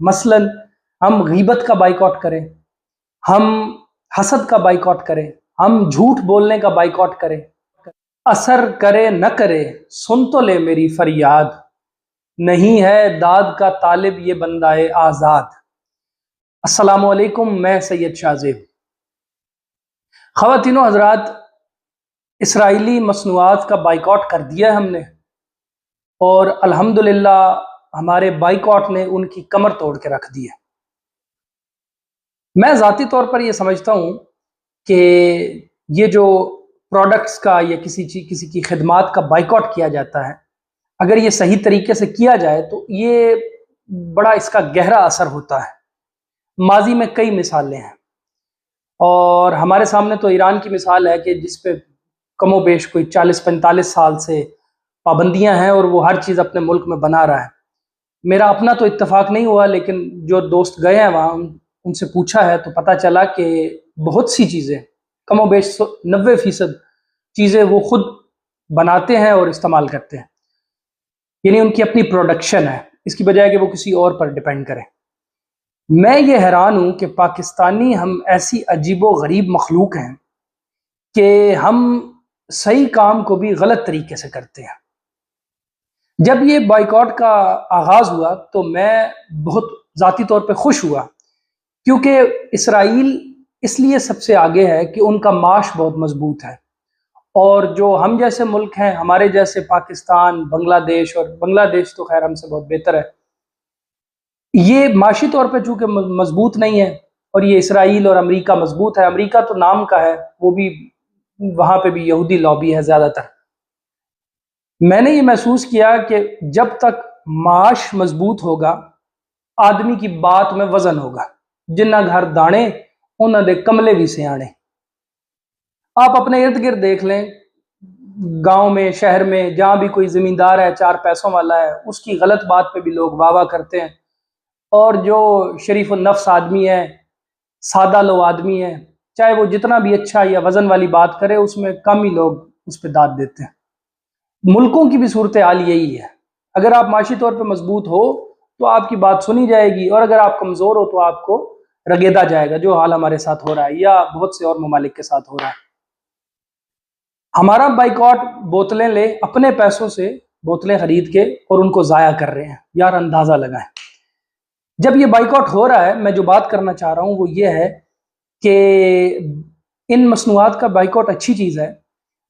مثلاً ہم غیبت کا بائیکاٹ کریں، ہم حسد کا بائیکاٹ کریں، ہم جھوٹ بولنے کا بائیکاٹ کریں۔ اثر کرے نہ کرے سن تو لے میری فریاد، نہیں ہے داد کا طالب یہ بندہ آزاد۔ السلام علیکم، میں سید شاہ زیب۔ خواتین و حضرات، اسرائیلی مصنوعات کا بائیکاٹ کر دیا ہے ہم نے، اور الحمدللہ ہمارے بائیکاٹ نے ان کی کمر توڑ کے رکھ دی ہے۔ میں ذاتی طور پر یہ سمجھتا ہوں کہ یہ جو پروڈکٹس کا یا کسی کی خدمات کا بائیکاٹ کیا جاتا ہے، اگر یہ صحیح طریقے سے کیا جائے تو یہ بڑا اس کا گہرا اثر ہوتا ہے۔ ماضی میں کئی مثالیں ہیں، اور ہمارے سامنے تو ایران کی مثال ہے کہ جس پہ کم و بیش کوئی 40-45 سال سے پابندیاں ہیں، اور وہ ہر چیز اپنے ملک میں بنا رہا ہے۔ میرا اپنا تو اتفاق نہیں ہوا، لیکن جو دوست گئے ہیں وہاں ان سے پوچھا ہے تو پتہ چلا کہ بہت سی چیزیں، کم و بیش 90% چیزیں وہ خود بناتے ہیں اور استعمال کرتے ہیں، یعنی ان کی اپنی پروڈکشن ہے، اس کی بجائے کہ وہ کسی اور پر ڈیپینڈ کریں۔ میں یہ حیران ہوں کہ پاکستانی ہم ایسی عجیب و غریب مخلوق ہیں کہ ہم صحیح کام کو بھی غلط طریقے سے کرتے ہیں۔ جب یہ بائیکاٹ کا آغاز ہوا تو میں بہت ذاتی طور پہ خوش ہوا، کیونکہ اسرائیل اس لیے سب سے آگے ہے کہ ان کا معاش بہت مضبوط ہے، اور جو ہم جیسے ملک ہیں، ہمارے جیسے پاکستان، بنگلہ دیش، اور بنگلہ دیش تو خیر ہم سے بہت بہتر ہے، یہ معاشی طور پہ چونکہ مضبوط نہیں ہے، اور یہ اسرائیل اور امریکہ مضبوط ہے۔ امریکہ تو نام کا ہے، وہ بھی وہاں پہ بھی یہودی لابی ہے زیادہ تر۔ میں نے یہ محسوس کیا کہ جب تک معاش مضبوط ہوگا، آدمی کی بات میں وزن ہوگا۔ جنہ گھر دانے انہاں دے کملے بھی سیانے۔ آپ اپنے ارد گرد دیکھ لیں، گاؤں میں، شہر میں، جہاں بھی کوئی زمیندار ہے، 4 پیسوں والا ہے، اس کی غلط بات پہ بھی لوگ واہ واہ کرتے ہیں، اور جو شریف النفس آدمی ہے، سادہ لو آدمی ہے، چاہے وہ جتنا بھی اچھا یا وزن والی بات کرے، اس میں کم ہی لوگ اس پہ داد دیتے ہیں۔ ملکوں کی بھی صورتحال یہی ہے۔ اگر آپ معاشی طور پہ مضبوط ہو تو آپ کی بات سنی جائے گی، اور اگر آپ کمزور ہو تو آپ کو رگیدا جائے گا، جو حال ہمارے ساتھ ہو رہا ہے یا بہت سے اور ممالک کے ساتھ ہو رہا ہے۔ ہمارا بائیکاٹ بوتلیں لے، اپنے پیسوں سے بوتلیں خرید کے اور ان کو ضائع کر رہے ہیں۔ یار اندازہ لگائیں، جب یہ بائیکاٹ ہو رہا ہے، میں جو بات کرنا چاہ رہا ہوں وہ یہ ہے کہ ان مصنوعات کا بائیکاٹ اچھی چیز ہے،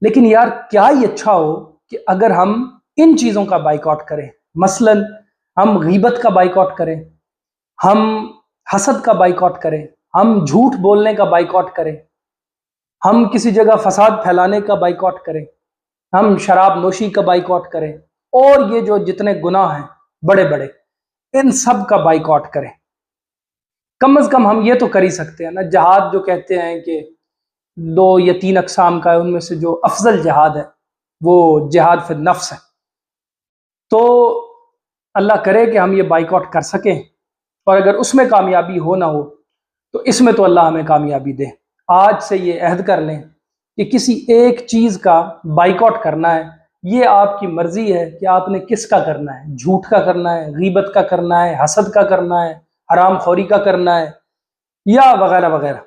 لیکن یار کیا ہی اچھا ہو کہ اگر ہم ان چیزوں کا بائیکاٹ کریں۔ مثلاً ہم غیبت کا بائیکاٹ کریں، ہم حسد کا بائیکاٹ کریں، ہم جھوٹ بولنے کا بائیکاٹ کریں، ہم کسی جگہ فساد پھیلانے کا بائیکاٹ کریں، ہم شراب نوشی کا بائیکاٹ کریں، اور یہ جو جتنے گناہ ہیں بڑے بڑے، ان سب کا بائیکاٹ کریں۔ کم از کم ہم یہ تو کر ہی سکتے ہیں نا۔ جہاد جو کہتے ہیں کہ 2 یا 3 اقسام کا ہے، ان میں سے جو افضل جہاد ہے وہ جہاد فی النفس ہے۔ تو اللہ کرے کہ ہم یہ بائیکاٹ کر سکیں، اور اگر اس میں کامیابی ہو نہ ہو تو اس میں تو اللہ ہمیں کامیابی دے۔ آج سے یہ عہد کر لیں کہ کسی ایک چیز کا بائیکاٹ کرنا ہے، یہ آپ کی مرضی ہے کہ آپ نے کس کا کرنا ہے۔ جھوٹ کا کرنا ہے، غیبت کا کرنا ہے، حسد کا کرنا ہے، حرام خوری کا کرنا ہے، یا وغیرہ وغیرہ،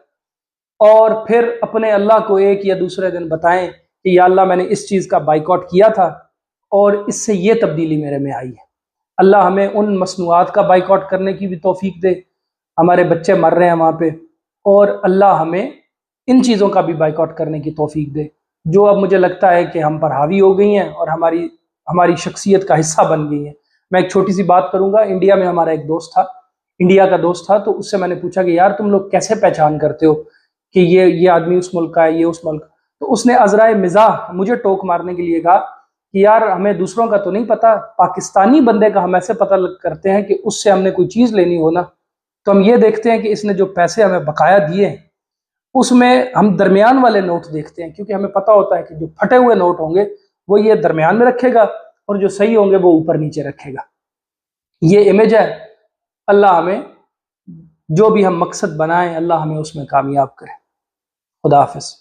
اور پھر اپنے اللہ کو ایک یا دوسرے دن بتائیں کہ یا اللہ میں نے اس چیز کا بائیکاٹ کیا تھا اور اس سے یہ تبدیلی میرے میں آئی ہے۔ اللہ ہمیں ان مصنوعات کا بائیکاٹ کرنے کی بھی توفیق دے، ہمارے بچے مر رہے ہیں وہاں پہ، اور اللہ ہمیں ان چیزوں کا بھی بائیکاٹ کرنے کی توفیق دے جو اب مجھے لگتا ہے کہ ہم پر حاوی ہو گئی ہیں اور ہماری شخصیت کا حصہ بن گئی ہیں۔ میں ایک چھوٹی سی بات کروں گا۔ انڈیا میں ہمارا ایک دوست تھا، انڈیا کا دوست تھا، تو اس سے میں نے پوچھا کہ یار تم لوگ کیسے پہچان کرتے ہو کہ یہ آدمی اس ملک کا ہے، یہ اس ملک کا؟ تو اس نے عذرائے مزاح مجھے ٹوک مارنے کے لیے کہا کہ یار ہمیں دوسروں کا تو نہیں پتا، پاکستانی بندے کا ہم ایسے پتہ کرتے ہیں کہ اس سے ہم نے کوئی چیز لینی ہو نا، تو ہم یہ دیکھتے ہیں کہ اس نے جو پیسے ہمیں بقایا دیے ہیں اس میں ہم درمیان والے نوٹ دیکھتے ہیں، کیونکہ ہمیں پتہ ہوتا ہے کہ جو پھٹے ہوئے نوٹ ہوں گے وہ یہ درمیان میں رکھے گا، اور جو صحیح ہوں گے وہ اوپر نیچے رکھے گا۔ یہ امیج ہے۔ اللہ ہمیں جو بھی ہم مقصد بنائیں، اللہ ہمیں اس میں کامیاب کرے۔ خدا حافظ۔